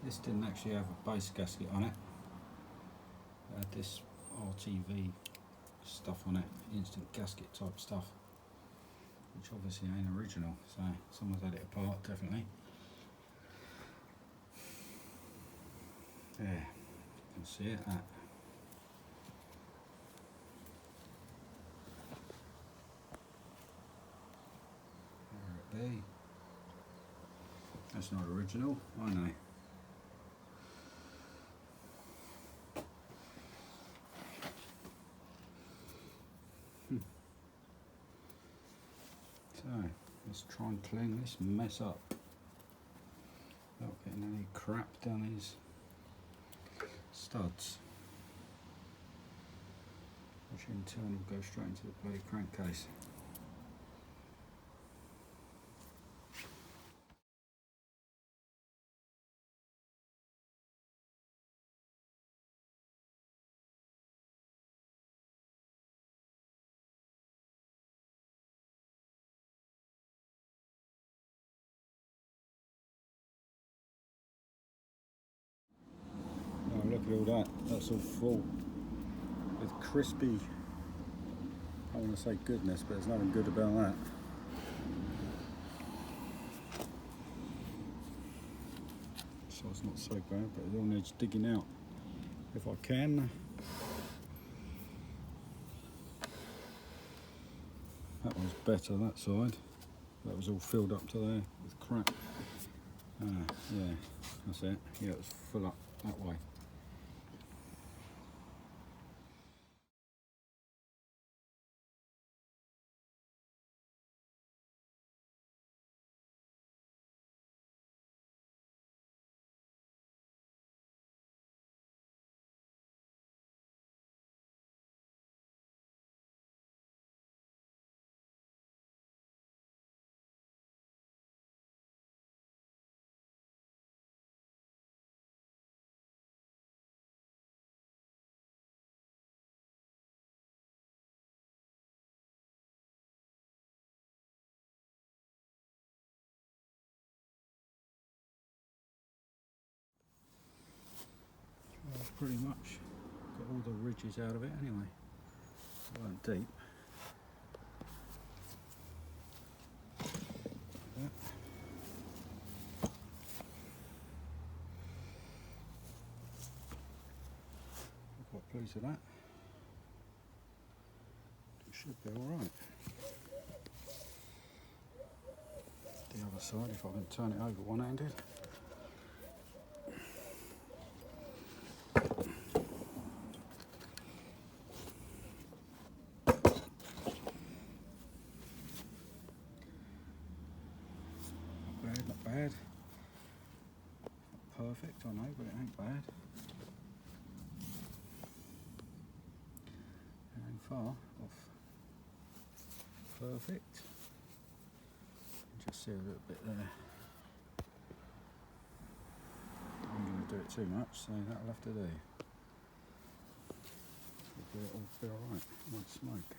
This didn't actually have a base gasket on it. It had this RTV stuff on it, instant gasket type stuff, which obviously ain't original, so someone's had it apart, definitely. Yeah, you can see it, that. There it be. That's not original, I know. So, let's try and clean this mess up without getting any crap down these studs, which in turn will go straight into the bloody crankcase. Oh, look at all that, that's all full with crispy, I want to say goodness, but there's nothing good about that. So it's not so bad, but it all needs digging out if I can. That was better, that side. That was all filled up to there with crap. Yeah, that's it. Yeah, it was full up that way. Well, pretty much got all the ridges out of it anyway. It weren't deep. Like that. I'm quite pleased with that. It should be alright. The other side, if I can turn it over one-handed. Not bad. Not perfect, I know, but it ain't bad. It ain't far off perfect. Just see a little bit there. I'm going to do it too much, so that'll have to do. It'll be alright, it won't smoke.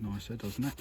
nicer, doesn't it?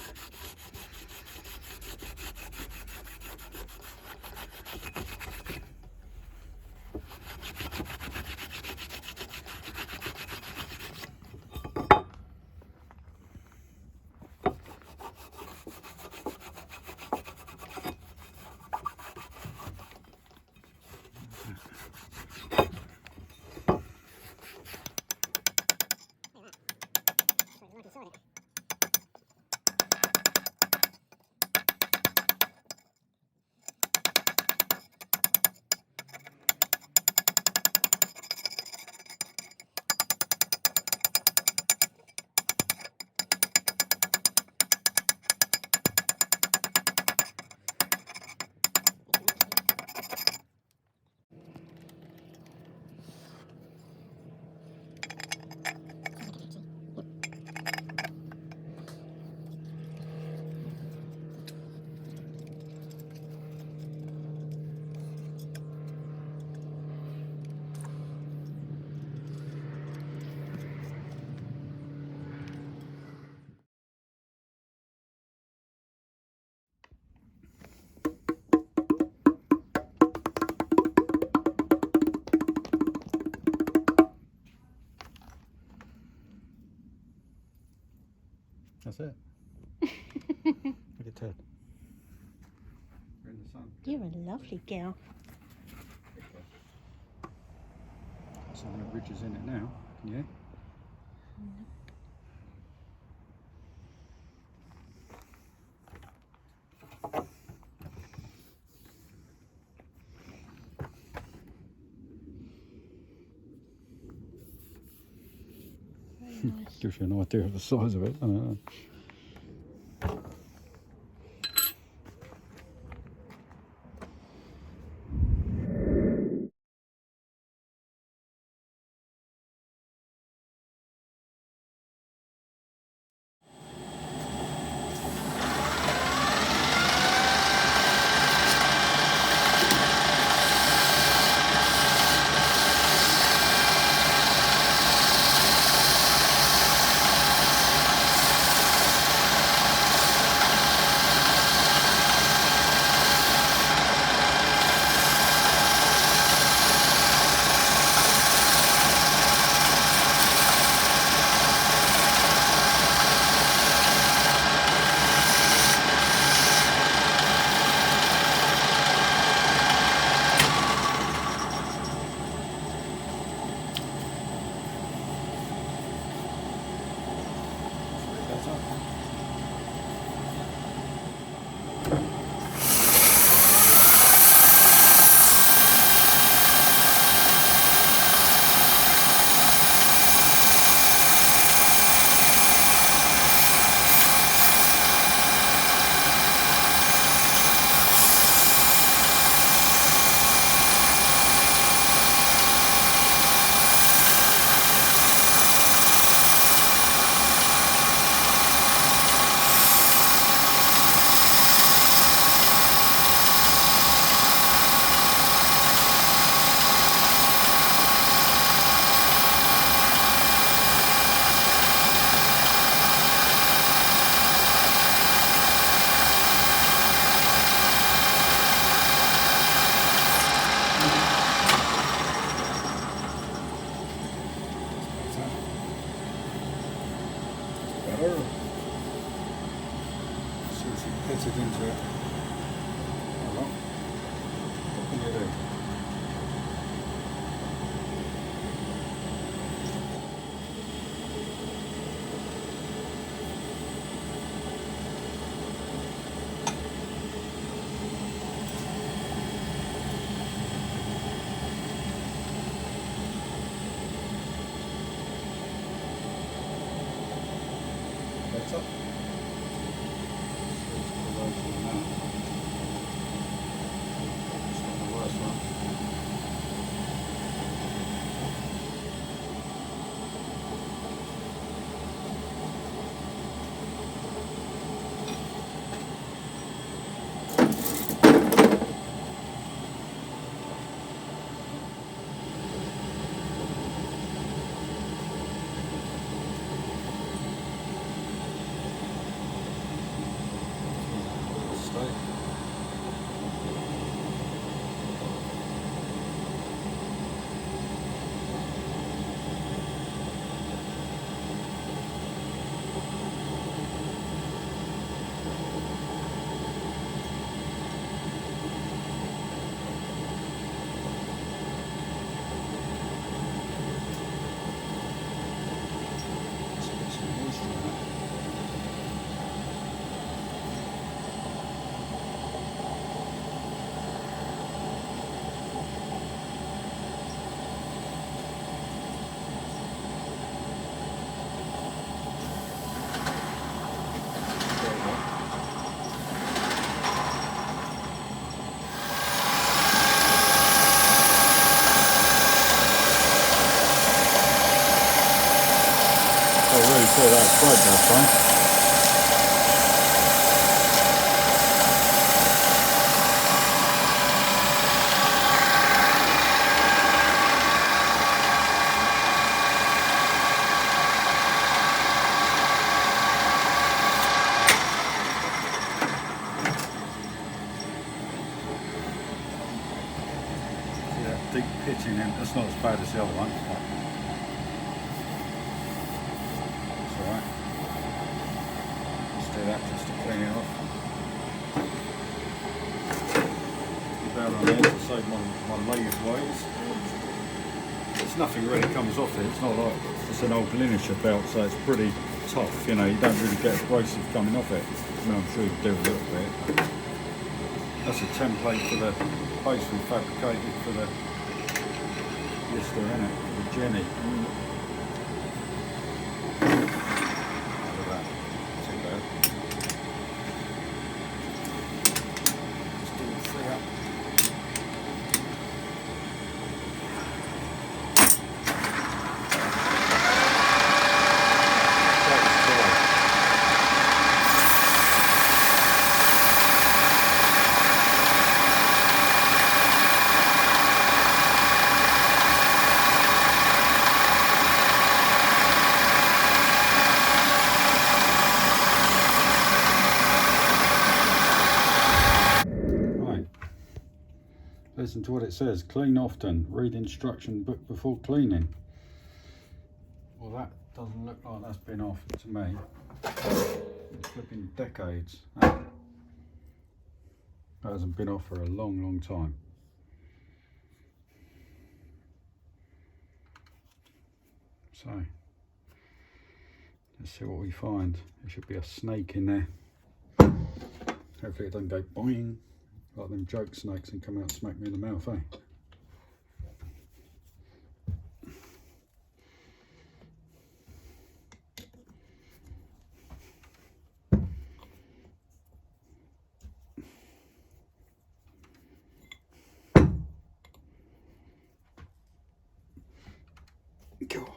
That's it. Look at Ted. We're in the sun. You're a lovely girl. Some of the ridges in it now, can you hear? Very nice. Gives you an idea of the size of it, I don't know. Better. See if you fits it into it. Hold on. What can you do? Better. It's the worst one now. It's not the worst one. really thought that was great that time. Deep pitching in, that's not as bad as the other one. It's alright. Let's do that just to clean it off. Down on there to save my lathe weights. There's nothing really comes off it, it's not like it's an old linear belt, so it's pretty tough, you know, you don't really get abrasive coming off it. I mean, I'm sure you do a little bit. That's a template for the base we fabricated for the Lister, innit? The Jenny. Look at that. Too bad. Just do the free up. Listen to what it says. Clean often. Read instruction book before cleaning. Well, that doesn't look like that's been off to me. It's flipping decades. That hasn't been off for a long, long time. So, let's see what we find. There should be a snake in there. Hopefully it doesn't go boing like them joke snakes and come out and smack me in the mouth, eh? Go on.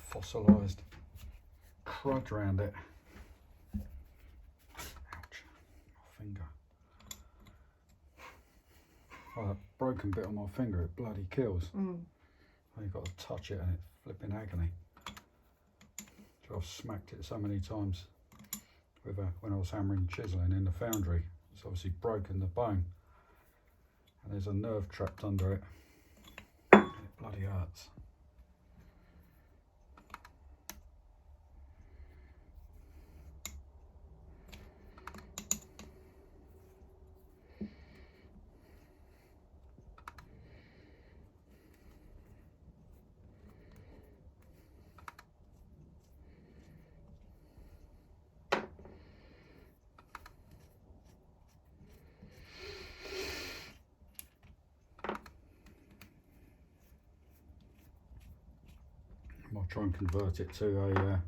Fossilised crud around it. Ouch, my finger. Oh, that broken bit on my finger, it bloody kills. You've got to touch it and it's flipping agony. So I've smacked it so many times with when I was hammering chiseling in the foundry. It's obviously broken the bone and there's a nerve trapped under it. And it bloody hurts. I'll try and convert it to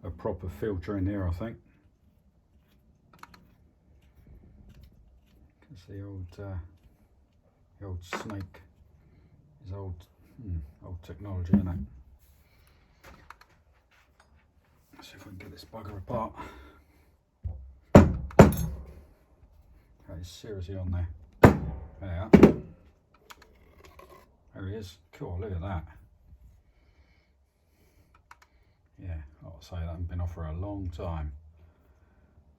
a proper filter in here, I think. Because the old snake is old technology, isn't it? Let's see if we can get this bugger apart. That is seriously on there. There we are. There he is. Cool, look at that. Yeah, I'll say that hasn't been off for a long time.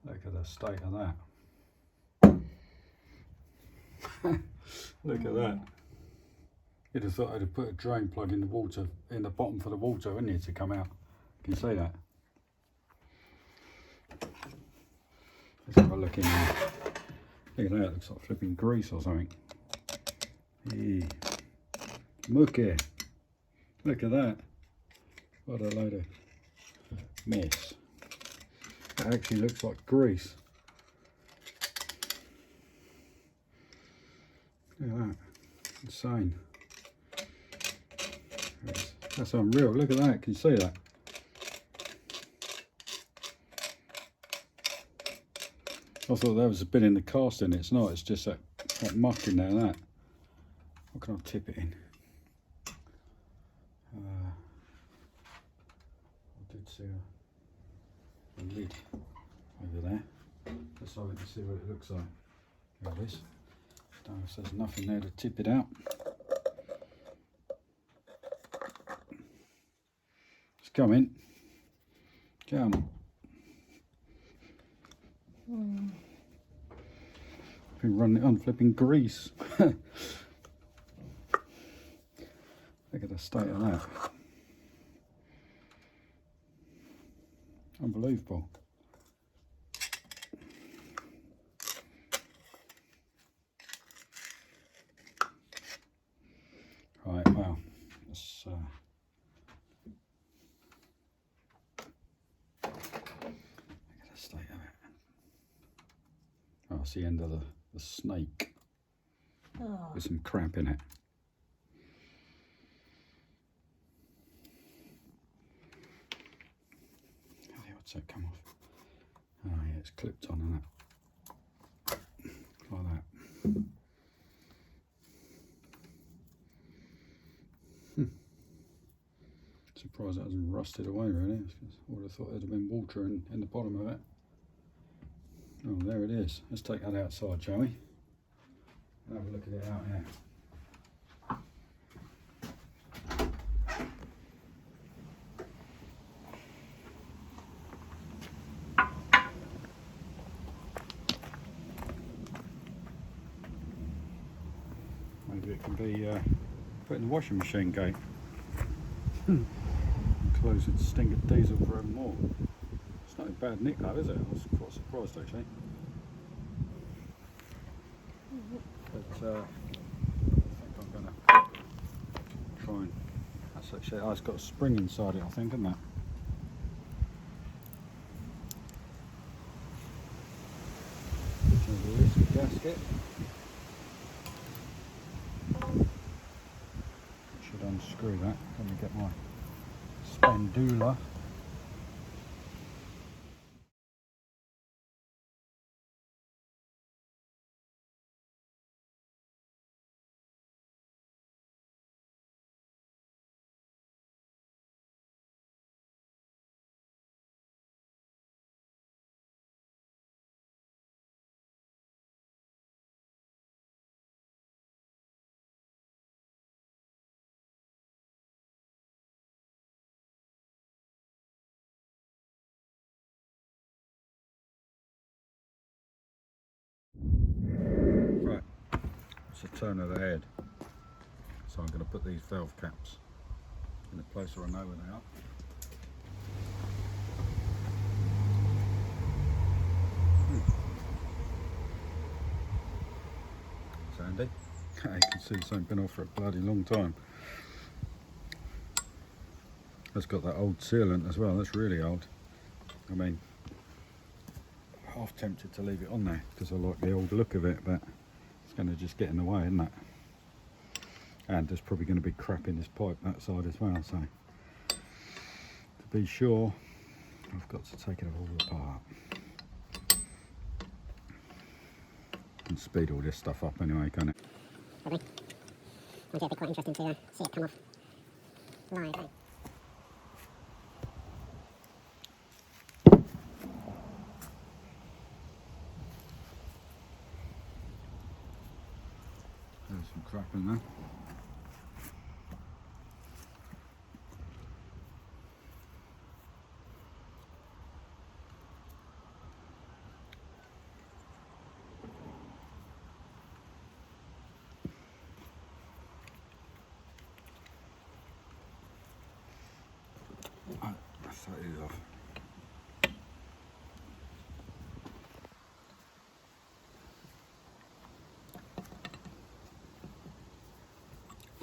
Look at the state of that. Look at that. You'd have thought I'd have put a drain plug in the water, in the bottom for the water, wouldn't you, to come out? Can you see that? Let's have a look in there. Look at that, it looks like flipping grease or something. Hey. Mookie. Look at that. What a load of mess. It actually looks like grease. Look at that. Insane. That's unreal. Look at that. Can you see that? I thought there was a bit in the casting. It's not. It's just that That muck in there, that. What can I tip it in? I did see a lid over there. Just so we can see what it looks like. There it is. Don't know if there's nothing there to tip it out. It's coming. Come on. Been running it on flipping grease. Look at the state of that. Unbelievable. Right, well, let's look at the state of it. Oh, it's the end of the snake. Oh. With some crap in it. What's that come off? Oh yeah, it's clipped on, isn't it? Like that. Surprised that hasn't rusted away really. I would have thought there'd have been water in the bottom of it. Oh, there it is. Let's take that outside, shall we? And have a look at it out here. Maybe it can be put in the washing machine gate. Close it, stink of diesel forevermore. It's not a bad nick though, is it? I was quite surprised actually. But I think I'm going to try and... That's actually... Oh, it's got a spring inside it, I think, isn't it? Release the gasket. Should unscrew that. Let me get my spandula. Right, it's the turn of the head. So I'm going to put these valve caps in a place where I know where they are. It's handy. You can see it's been off for a bloody long time. That's got that old sealant as well, that's really old. I mean, half tempted to leave it on there because I like the old look of it, but it's going to just get in the way, isn't it? And there's probably going to be crap in this pipe that side as well, so to be sure I've got to take it all apart and speed all this stuff up anyway, can't it? Probably. I think it'd be quite interesting to see it come off live. There's some crap in there. Let's take these off.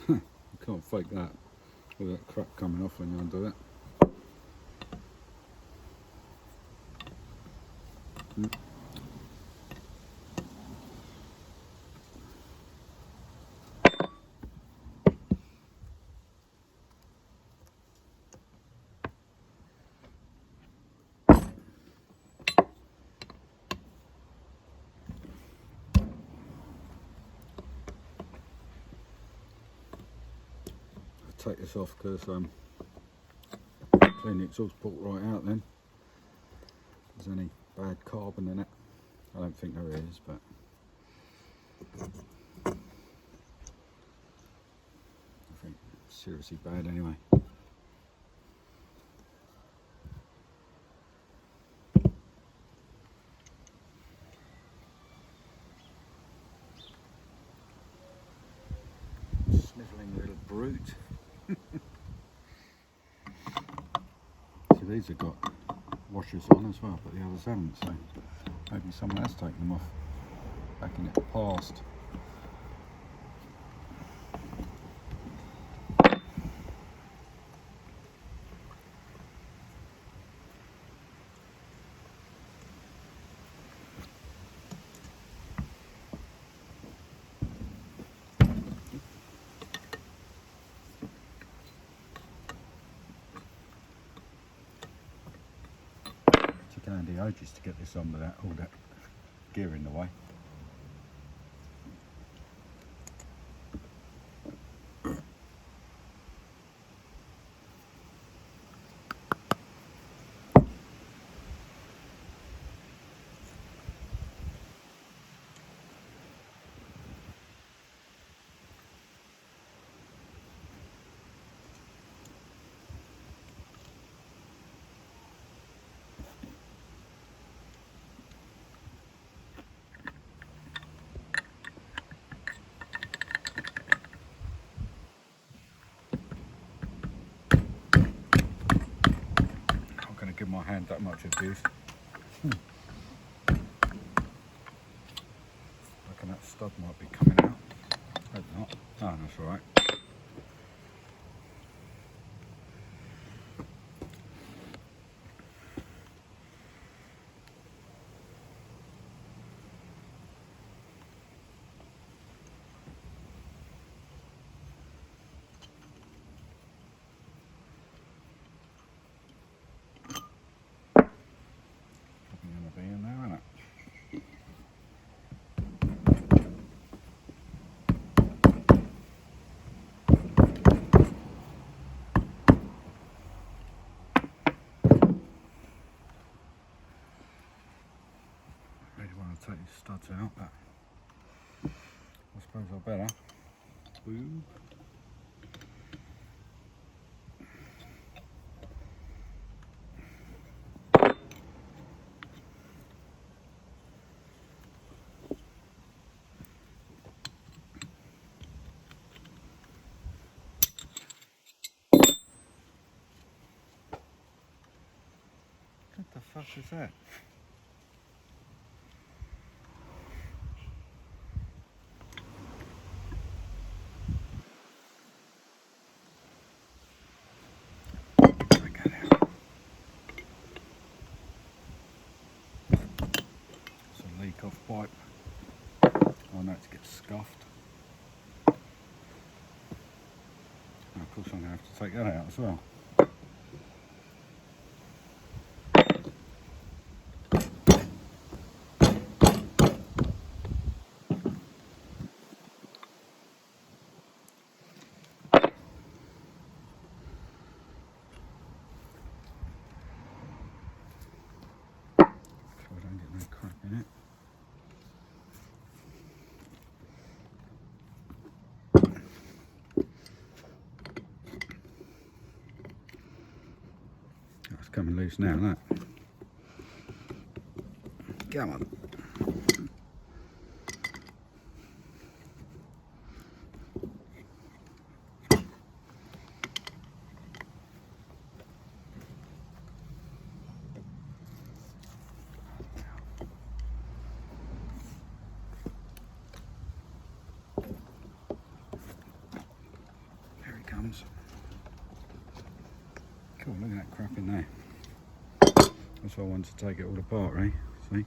You can't fake that. All that crap coming off when you undo it. take this off because clean the exhaust port right out then. If there's any bad carbon in it. I don't think there is, but I think it's seriously bad anyway. Snivelling little brute. See, these have got washers on as well, but the others haven't, so maybe someone has taken them off back in the past. Took Andy ages to get this on without all that gear in the way. Give my hand that much abuse. Reckon that stud might be coming out. Hope not. Oh, that's alright. Take these studs out, but I suppose I better. Boom. What the fuck is that? Off pipe. I know it gets scuffed. And of course I'm going to have to take that out as well. So I don't get no crap in it. It's coming loose now, look. Come on. There he comes. Cool, look at that crap in there. That's why I wanted to take it all apart, eh? See?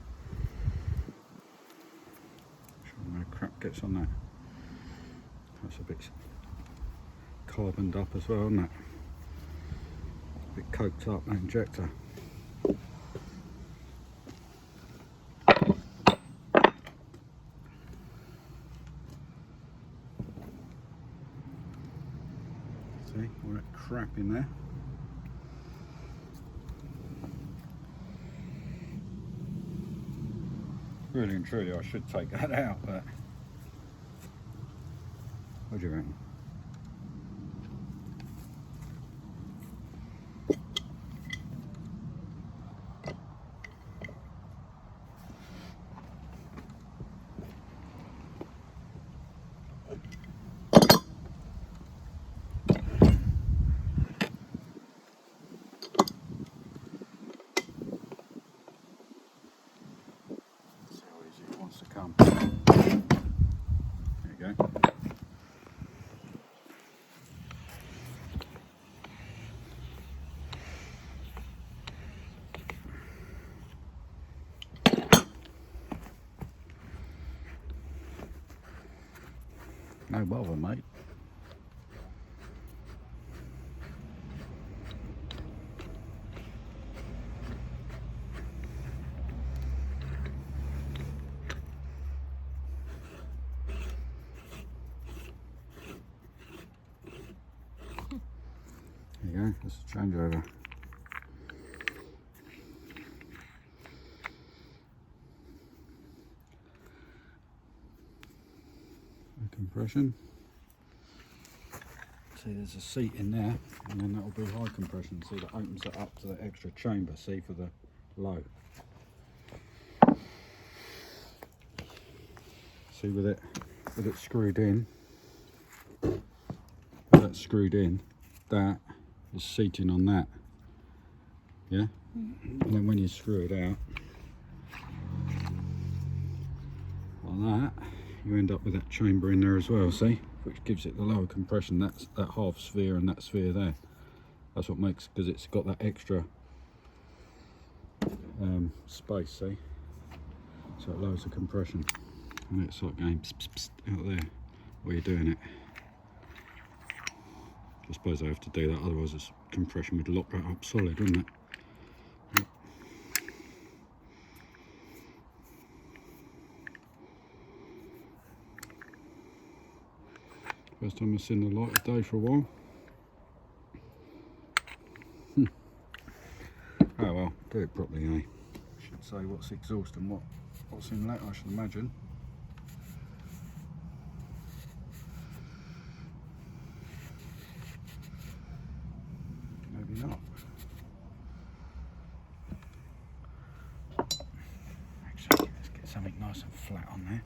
Sure no crap gets on that. That's a bit carboned up as well, isn't it? A bit coked up, that injector. See, all that crap in there. Really and truly, I should take that out, but what do you reckon? To come. There you go. No bother, mate. There you go, that's a changeover. Compression. See, there's a seat in there, and then that'll be high compression. See, that opens it up to the extra chamber. See, for the low. See, with it screwed in, that is seating on that. Yeah. And then when you screw it out, like that, you end up with that chamber in there as well, see, which gives it the lower compression. That's that half sphere and that sphere there. That's what makes, because it's got that extra space, see, so it lowers the compression, and it's like going pss, pss, pss, out there while you're doing it. I suppose I have to do that, otherwise this compression would lock that up solid, wouldn't it? Yep. First time I've seen the light of day for a while. Oh well, do it properly, eh? Should say what's exhaust and what's inlet, I should imagine. Maybe not. Actually, let's get something nice and flat on there.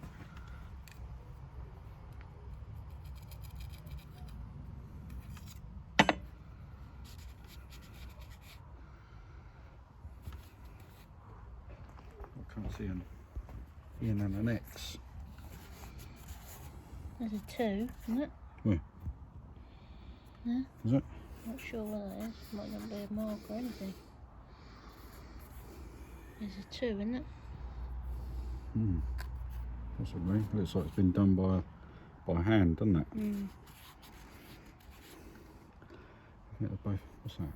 I can't see an in and an X. There's a 2, isn't it? Where? Yeah. Is it? Not sure what that is. Might not be a mark or anything. There's a 2, isn't it? Possibly. Looks like it's been done by hand, doesn't it? Get the both. What's that?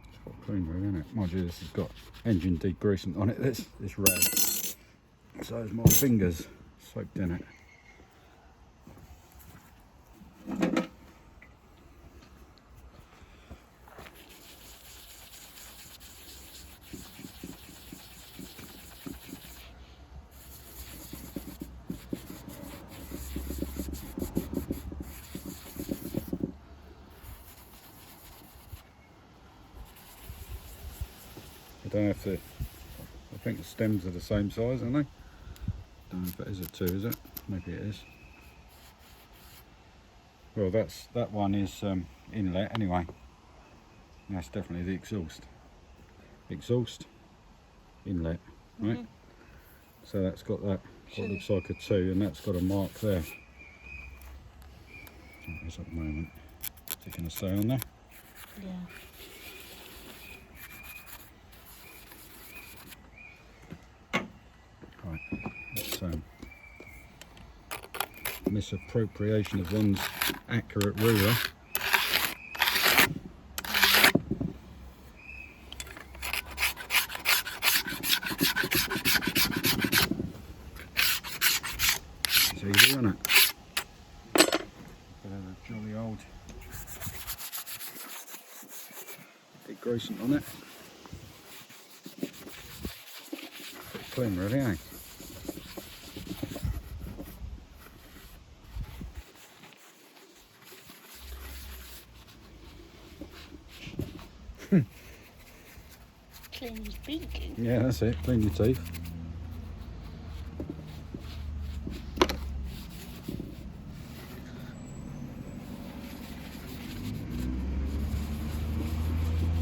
It's got clean really, isn't it? Mind you, this has got engine degreasant on it. This rag. So is my fingers soaked in it. I don't know if I think the stems are the same size, aren't they? Don't know if it is a 2, is it? Maybe it is. Well, that one is inlet anyway. That's definitely the exhaust. Exhaust, inlet, right? So that's got that, what looks like a 2, and that's got a mark there. It is at the moment. Is it going to stay on there? Yeah. Right, it's misappropriation of one's accurate ruler. It's easy, isn't it? greasing on it. Pretty clean really, eh? Clean his beak. Yeah, that's it, clean your teeth.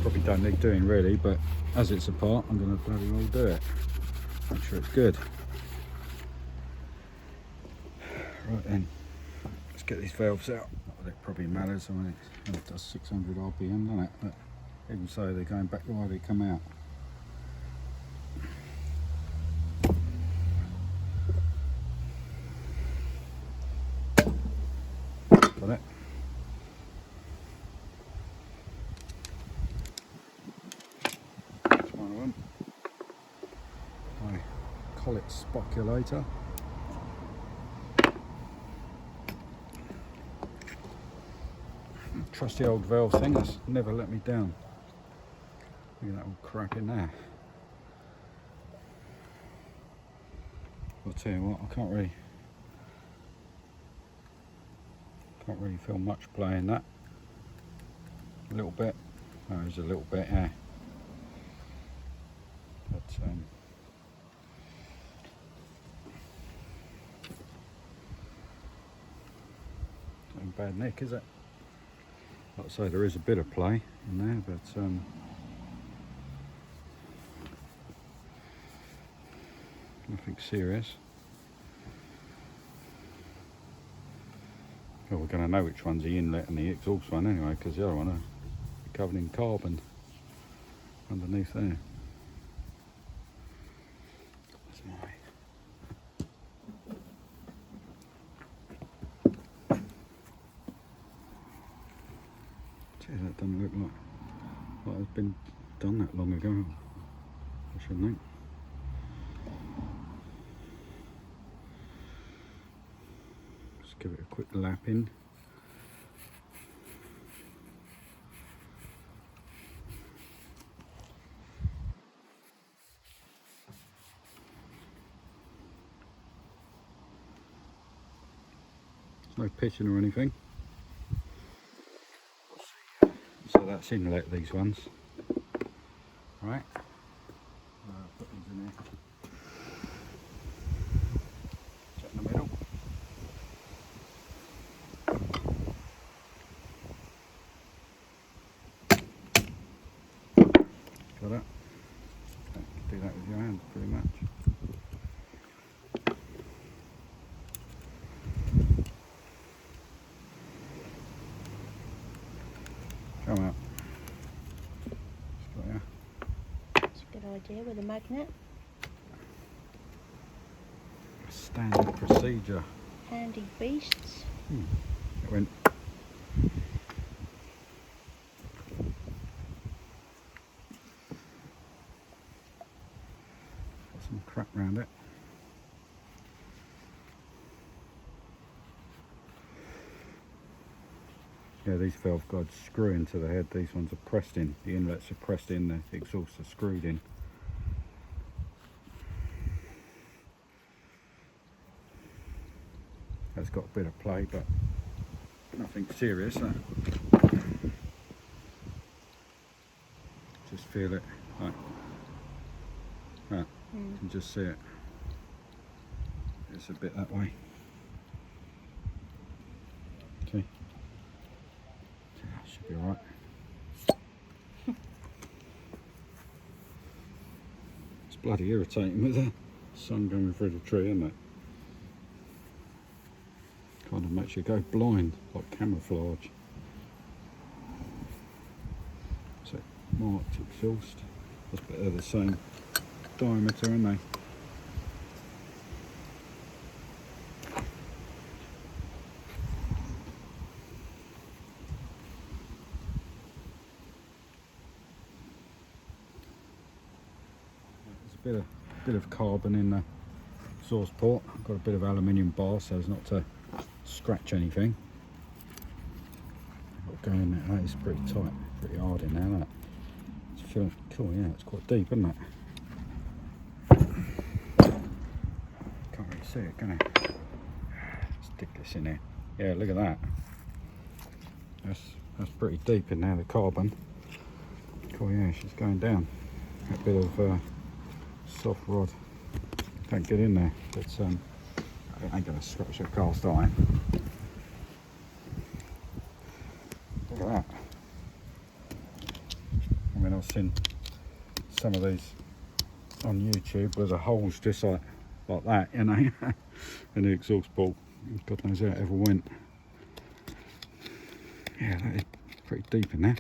Probably don't need doing really, but as it's apart, I'm going to bloody well do it. Make sure it's good. Right then, let's get these valves out. Well, it probably matters, I mean, it does 600 RPM, doesn't it? But even so, they're going back the way they come out. Got it. That's one of them. My Collet spoculator. Trusty old valve thing that's never let me down. Look at that old crap in there. I'll tell you what, I can't really feel much play in that. A little bit. Oh, there's a little bit, yeah. But not bad nick, is it? Like I say, there is a bit of play in there, but nothing serious. Well, we're going to know which one's the inlet and the exhaust one anyway, because the other one are covered in carbon underneath there. That's my that doesn't look like it's been done that long ago. I should think. Just give it a quick lap in. There's no pitching or anything. So that's inlet, these ones. Right. Put these in there. Check in the middle. Got that? Do that with your hand pretty much. Come out. That's a good idea with a magnet. Standard procedure. Handy beasts. It went. Got some crap around it. Yeah, these valve guides screw into the head. These ones are pressed in. The inlets are pressed in. The exhausts are screwed in. It's got a bit of play, but nothing serious. Just feel it. Like that. You can just see it. It's a bit that way. Okay. Should be alright. It's bloody irritating with the sun going through the tree, isn't it? Kind of makes you go blind, like camouflage. So marked exhaust. But they're the same diameter, aren't they? There's a bit of carbon in the exhaust port. I've got a bit of aluminium bar so as not to scratch anything. Got going there. That is pretty tight, pretty hard in there. That. feels cool, yeah, it's quite deep, isn't it? Can't really see it, can I? Stick this in there. Yeah, look at that. That's pretty deep in there, the carbon. Cool, yeah, she's going down. A bit of soft rod. Can't get in there, but I ain't gonna scratch her cast iron. Look at that. I mean, I've seen some of these on YouTube where the holes just like that, you know, in the exhaust bolt. God knows how it ever went. Yeah, that is pretty deep in there.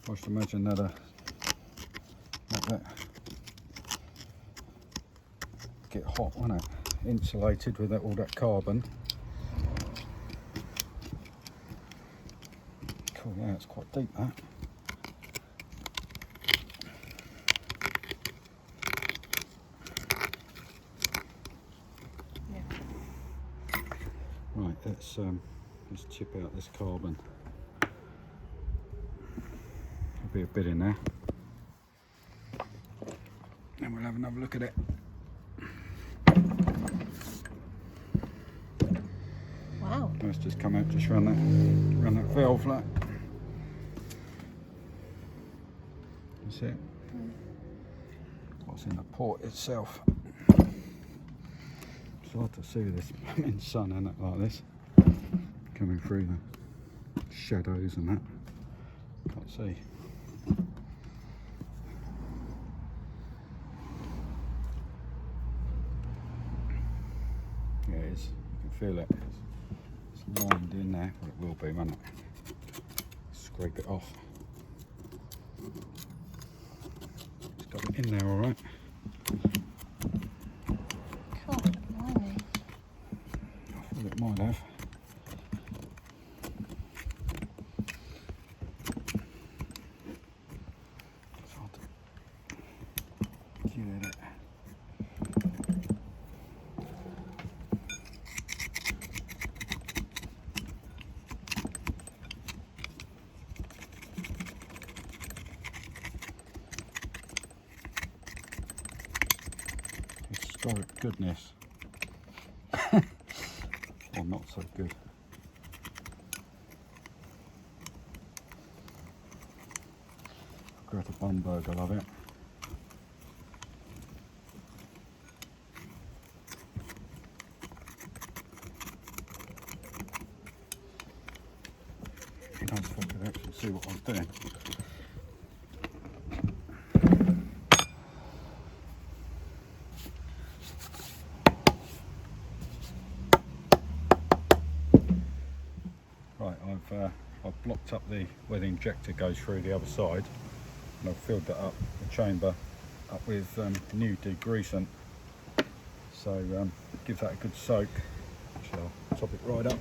I should imagine that like that get hot, won't it? Insulated with all that carbon. Cool, yeah, it's quite deep, that. Right, let's chip out this carbon. There'll be a bit in there. Then we'll have another look at it. Wow. Let's just come out, just run that valve like. That's it. What's in the port itself? It's hard to see this in sun and it like this, coming through the shadows and that. Can't see. Yeah, it is. You can feel it. It's lined in there. Well, it will be, won't it? Scrape it off. It's got it in there, all right. God, blimey. I thought it might have. It's hard to get at it. Historic goodness. Or not so good. Greta Thunberg, I love it. I don't think I could actually see what I was doing. Right, I've blocked up where the injector goes through the other side, and I've filled that up, the chamber, up with new degreasant. So give that a good soak. Actually, I'll top it right up.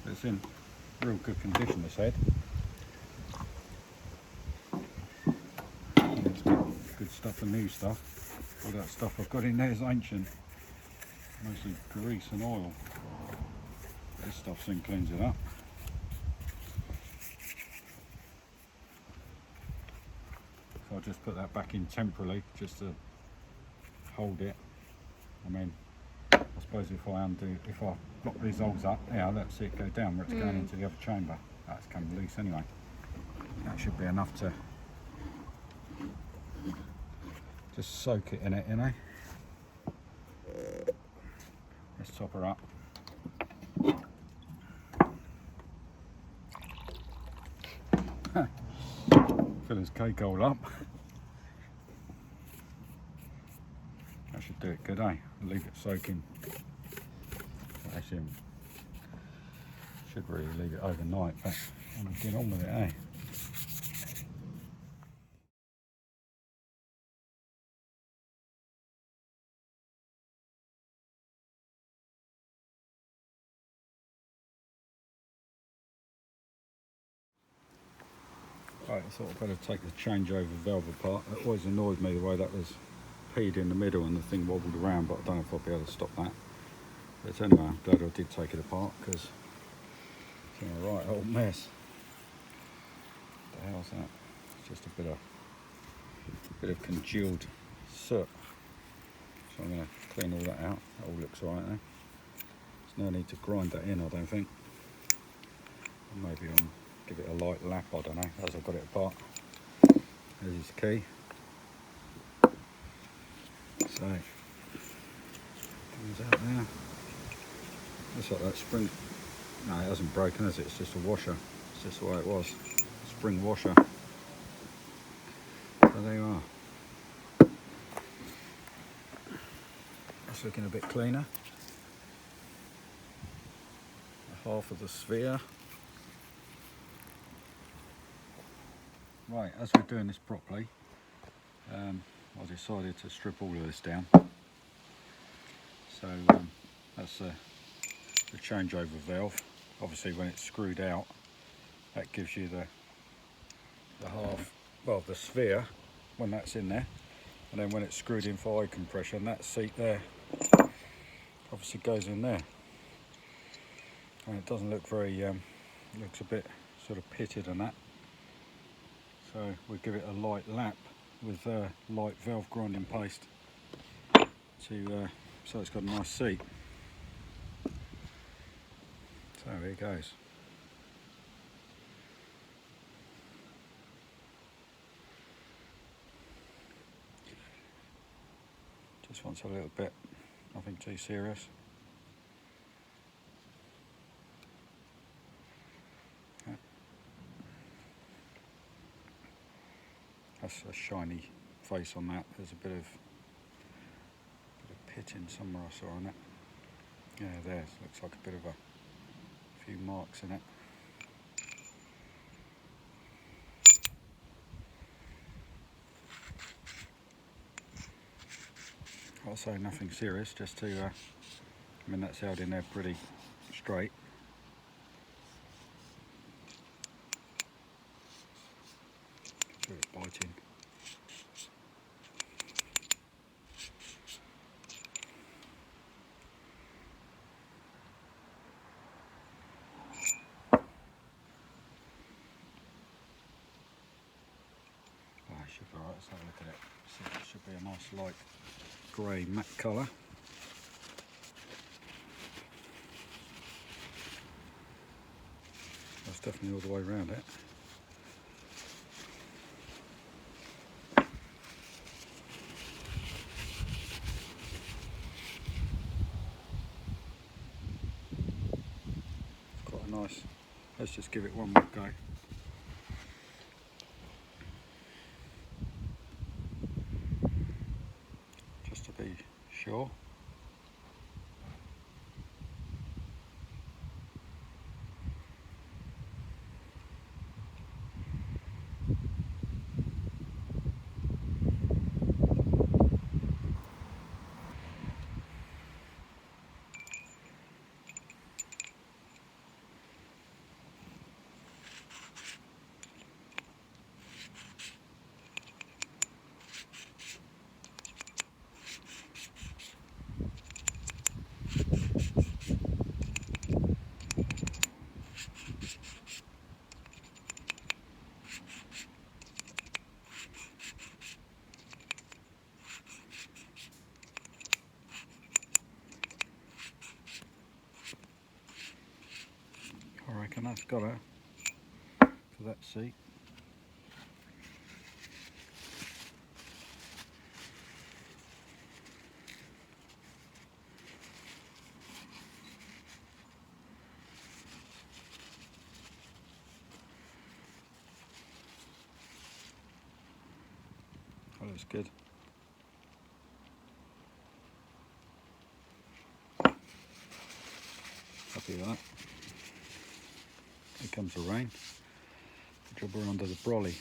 It's in real good condition, this head. It's got good stuff and new stuff. All that stuff I've got in there is ancient, mostly grease and oil. This stuff soon cleans it up. So I'll just put that back in temporarily, just to hold it. I mean, I suppose if I block these holes up, yeah, let's see it go down where it's going into the other chamber. That's come loose anyway. That should be enough to just soak it in it, you know. Let's top her up. Fill his cake all up. That should do it good, eh? Leave it soaking. Actually, should really leave it overnight, but I'm gonna get on with it, eh? Right, I thought I'd better take the changeover valve apart. It always annoyed me the way that was peed in the middle and the thing wobbled around, but I don't know if I'll be able to stop that. But anyway, I'm glad I did take it apart, because Looking a right old mess. What the hell's that? It's just a bit of congealed soot. So I'm going to clean all that out. That all looks alright there. There's no need to grind that in, I don't think. Or maybe I'll give it a light lap, I don't know, as I've got it apart. There's his key. So, comes out there. Looks like that spring. No, it hasn't broken, has it? It's just a washer. It's just the way it was. Spring washer. So there you are. That's looking a bit cleaner. Half of the sphere. Right, as we're doing this properly, I decided to strip all of this down. So that's the changeover valve. Obviously when it's screwed out, that gives you the half, well, the sphere when that's in there, and then when it's screwed in for eye compression, that seat there obviously goes in there, and it doesn't look very, looks a bit sort of pitted and that. So we'll give it a light lap with light valve grinding paste to so it's got a nice seat. So there it goes. Just wants a little bit, nothing too serious. Yeah. That's a shiny face on that. There's a bit of pitting somewhere I saw on it. Yeah, there. Looks like a bit of a few marks in it. I'll say nothing serious, just to, I mean that's held in there pretty straight. So it's biting. Oh, it should be alright, let's have a look at it. See, it should be a nice light grey matte colour. That's definitely all the way around it. Quite a nice, let's just give it one more go. Just to be sure. I reckon that's got her for that seat. That looks good. Happy with that. Here comes the rain. Job her under the brolly.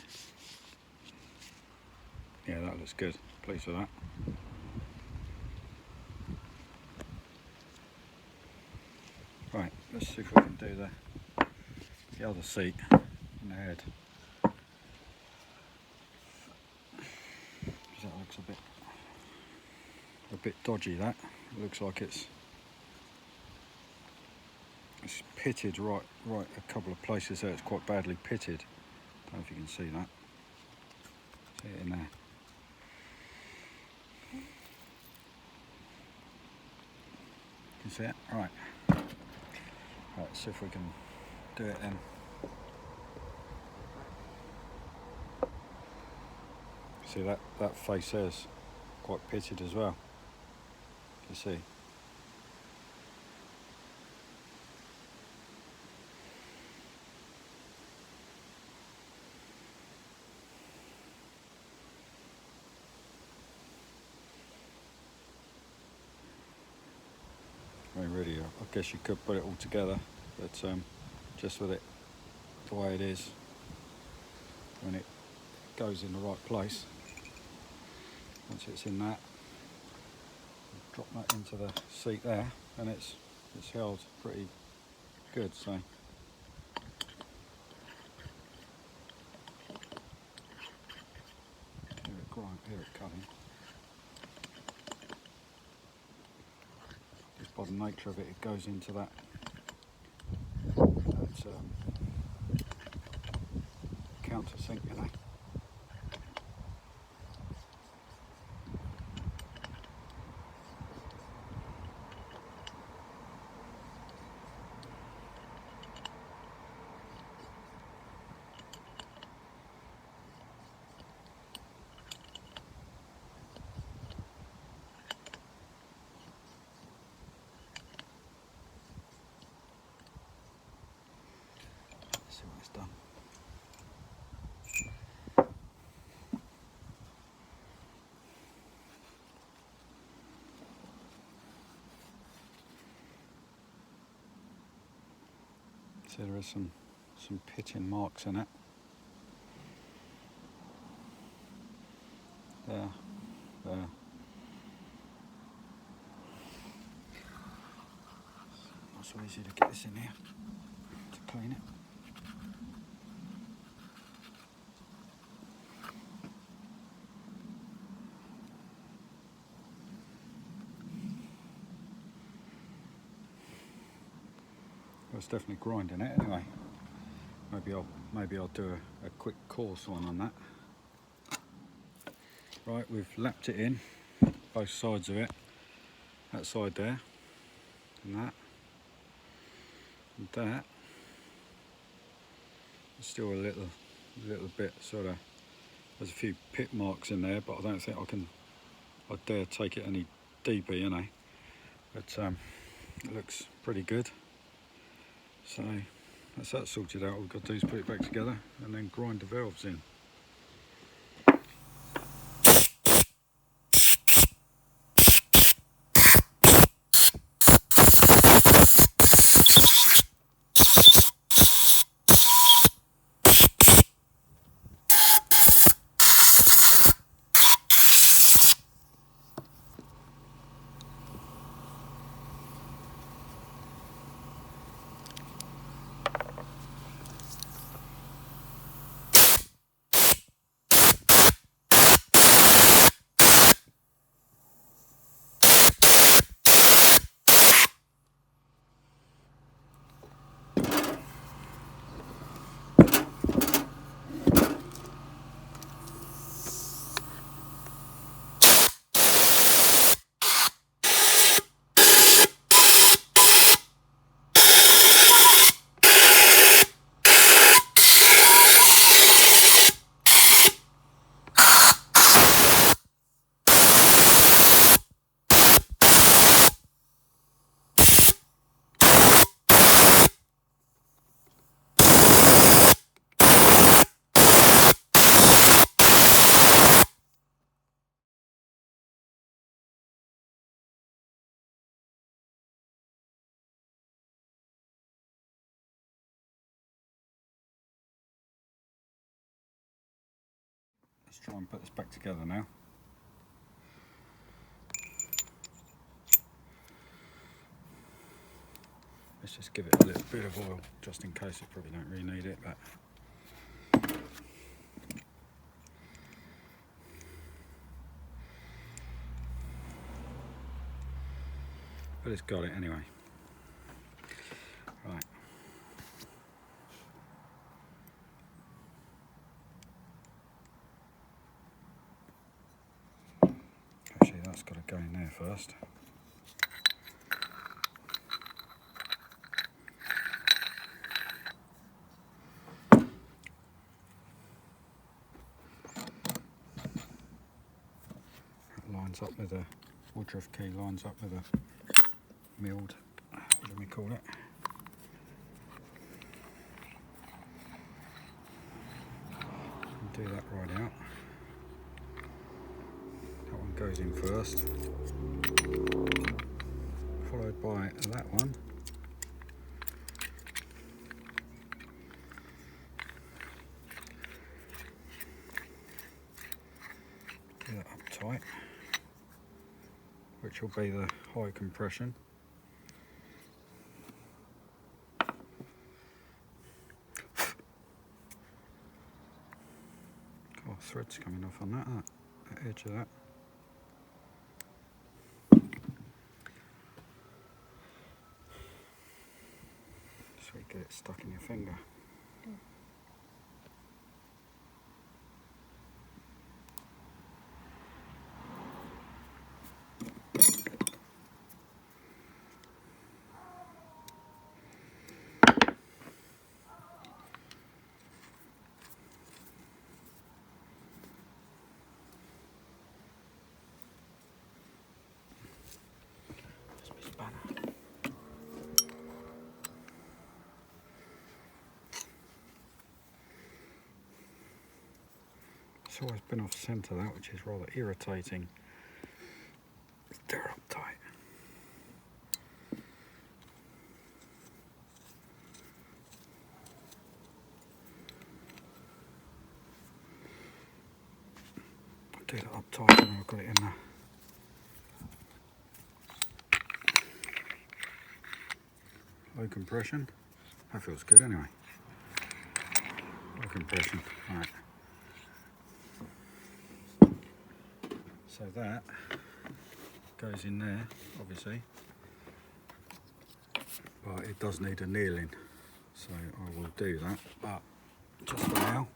Yeah, that looks good. Pleased with that. Right, let's see if we can do the other seat in the head. That looks a bit dodgy. That it looks like it's pitted right a couple of places there. It's quite badly pitted. Don't know if you can see that. See it in there. Can you see it? Right. Right, see if we can do it then. See that face there's quite pitted as well. You see. I mean, really, I guess you could put it all together, but just with it the way it is, when it goes in the right place, once it's in that, drop that into the seat there, and it's held pretty good. So hear it cutting. Just by the nature of it, it goes into that countersink, you know. Let's see what it's done. So there is some pitching marks in it. There. Not so easy to get this in here to clean it. Well, it's definitely grinding it anyway. Maybe I'll do a quick coarse one on that. Right, we've lapped it in, both sides of it. That side there, and that, and that. There's still a little bit sort of. There's a few pit marks in there, but I don't think I dare take it any deeper, you know. But it looks pretty good. So that's that sorted out. All we've got to do is put it back together and then grind the valves in. Let's try and put this back together now. Let's just give it a little bit of oil, just in case. It probably don't really need it, but it's got it anyway. Right, That's got to go in there first. That lines up with a Woodruff key, lines up with a milled, what do we call it? Do that right out. That one goes in first, followed by that one. Do that up tight, which will be the high compression. Oh, thread's coming off on that edge of that. So you get it stuck in your finger. It's always been off centre, that, which is rather irritating. They're up tight. I'll do that up tight and I've got it in there. Low compression. That feels good anyway. Low compression. Right. So that goes in there, obviously, but it does need annealing, so I will do that, but just for now,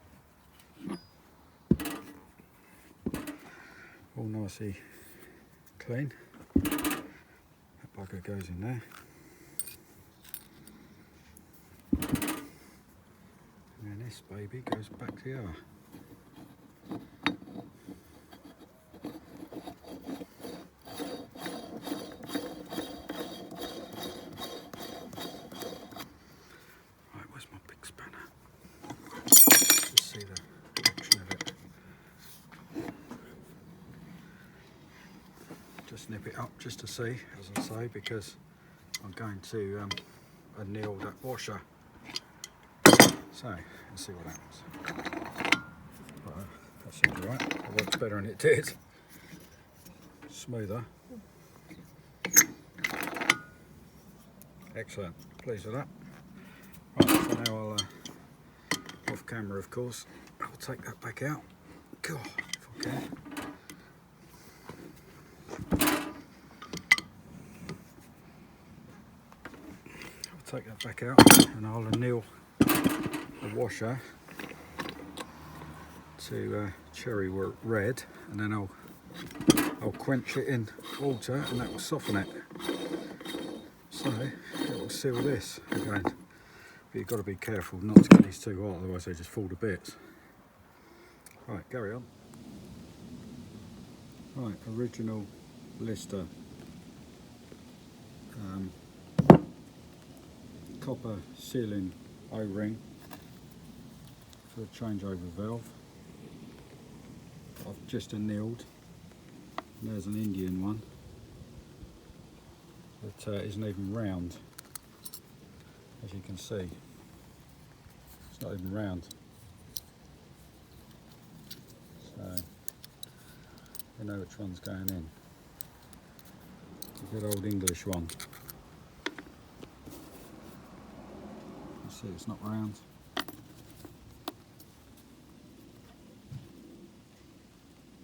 all nicely clean. That bugger goes in there, and then this baby goes back to the other. Just nip it up just to see, as I say, because I'm going to anneal that washer. So, let's see what happens. Right, that seems alright. It works better than it did. Smoother. Excellent. Pleased with that. Right, so now I'll, off camera of course, I'll take that back out. God, if I can. Take that back out and I'll anneal the washer to cherry red, and then I'll quench it in water and that will soften it. So it will seal this again. But you've got to be careful not to get these too hot, otherwise they just fall to bits. Right, carry on. Right, original Lister. Copper sealing O-ring for the changeover valve. I've just annealed. There's an Indian one that isn't even round, as you can see. It's not even round. So you know which one's going in. The good old English one. See, it's not round.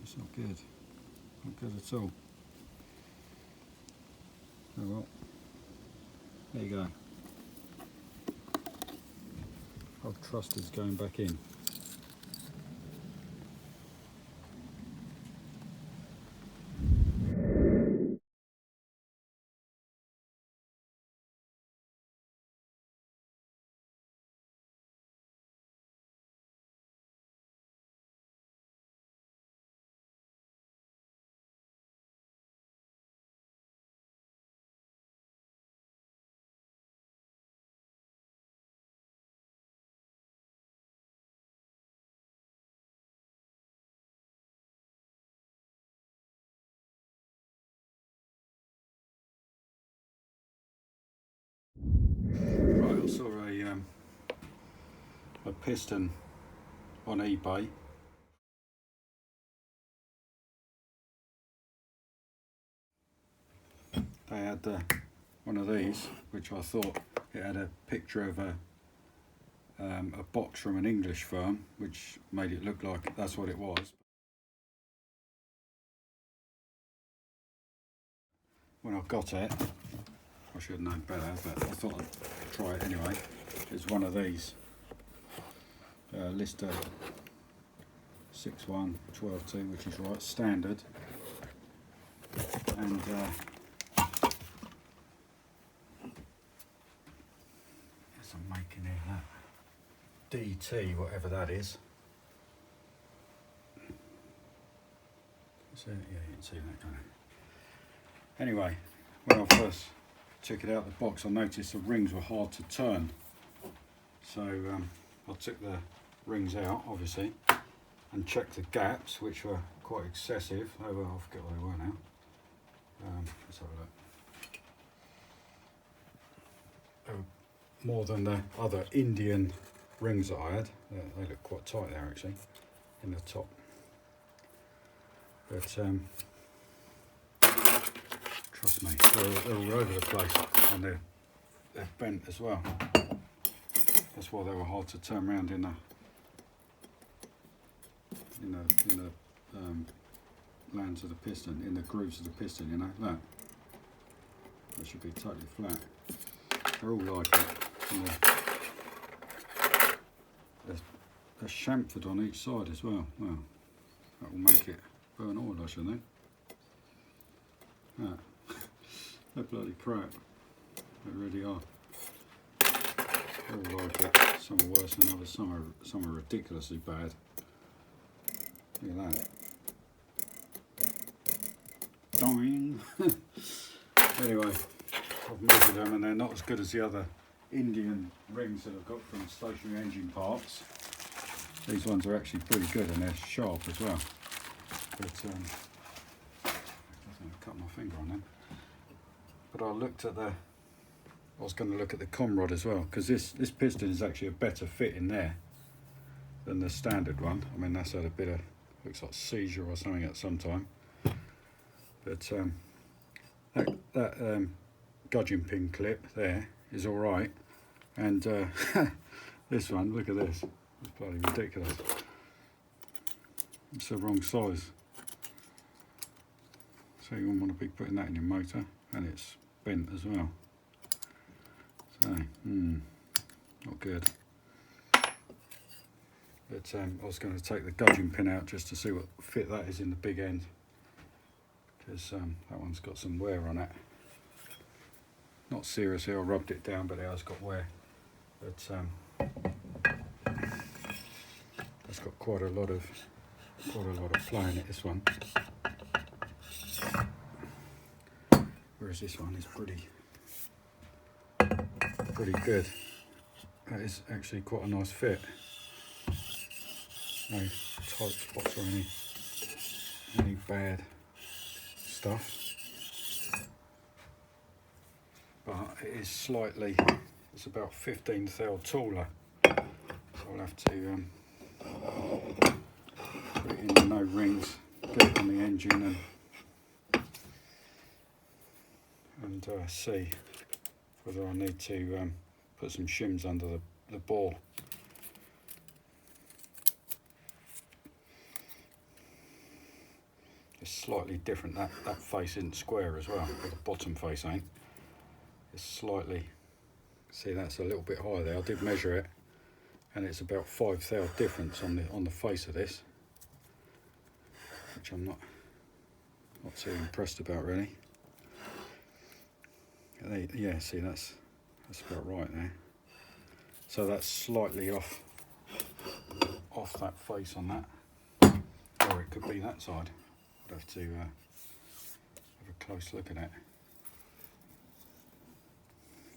It's not good. Not good at all. Oh well. There you go. Old thrusters going back in. I saw a piston on eBay. They had one of these, which I thought it had a picture of a box from an English firm, which made it look like that's what it was. When I got it, I should have known better, but I thought I'd try it anyway. It's one of these. Lister 6112T, which is right, standard. And yes, I'm making it that DT, whatever that is. So, yeah, you can see that, can't you? Anyway, when I first took it out of the box, I noticed the rings were hard to turn. So I took the rings out, obviously, and checked the gaps, which were quite excessive. Oh well, I forget what they were now. Let's have a look. They were more than the other Indian rings that I had. They look quite tight there, actually, in the top. But trust me, they're all over the place, and they're bent as well. That's why they were hard to turn around in the lands of the piston, in the grooves of the piston. You know, that should be totally flat. They're all like it. There's chamfered on each side as well. Well, that will make it burn oil, I should think. They're bloody crap. They really are. They're all like it. Some are worse than others. Some are ridiculously bad. Look at that. Dying. Anyway, I've measured them and they're not as good as the other Indian rings that I've got from Stationary Engine Parts. These ones are actually pretty good and they're sharp as well. But I think I cut my finger on them. But I looked at I was going to look at the Comrod as well, because this piston is actually a better fit in there than the standard one. I mean, that's had a bit of, looks like seizure or something at some time. But that gudgeon pin clip there is all right, and this one, look at this, it's bloody ridiculous. It's the wrong size, so you wouldn't want to be putting that in your motor, and it's bent as well. So, not good. But I was going to take the gudgeon pin out just to see what fit that is in the big end, because that one's got some wear on it. Not seriously, I rubbed it down, but it has got wear. But it's got quite a lot of play in it, this one. Whereas this one is pretty good. That is actually quite a nice fit. No tight spots or any bad stuff. But it is slightly, it's about 15th thou taller. So I'll have to put it in the no rings, get it on the engine and see whether I need to put some shims under the ball. It's slightly different, that face isn't square as well, but the bottom face ain't. It's slightly, see, that's a little bit higher there. I did measure it, and it's about 5 thou difference on the face of this, which I'm not too impressed about really. Yeah, see, that's about right there. So that's slightly off that face on that, or it could be that side. I'd have to have a close look at it.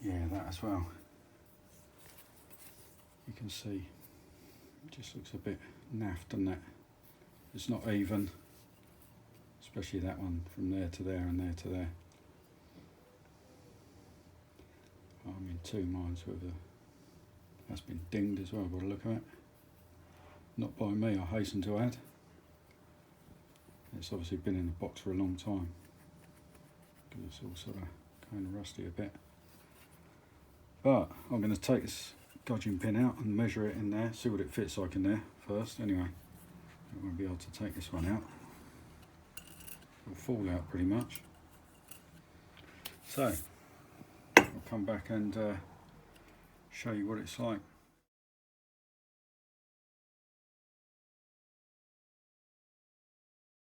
Yeah, that as well. You can see it just looks a bit naff, doesn't it? It's not even, especially that one from there to there and there to there. I'm in two minds whether That's been dinged as well by the look of it. Not by me, I hasten to add. It's obviously been in the box for a long time, because it's all sort of kind of rusty a bit. But I'm going to take this gudgeon pin out and measure it in there, see what it fits like in there first. Anyway, I won't be able to take this one out. It'll fall out pretty much. So I'll come back and show you what it's like.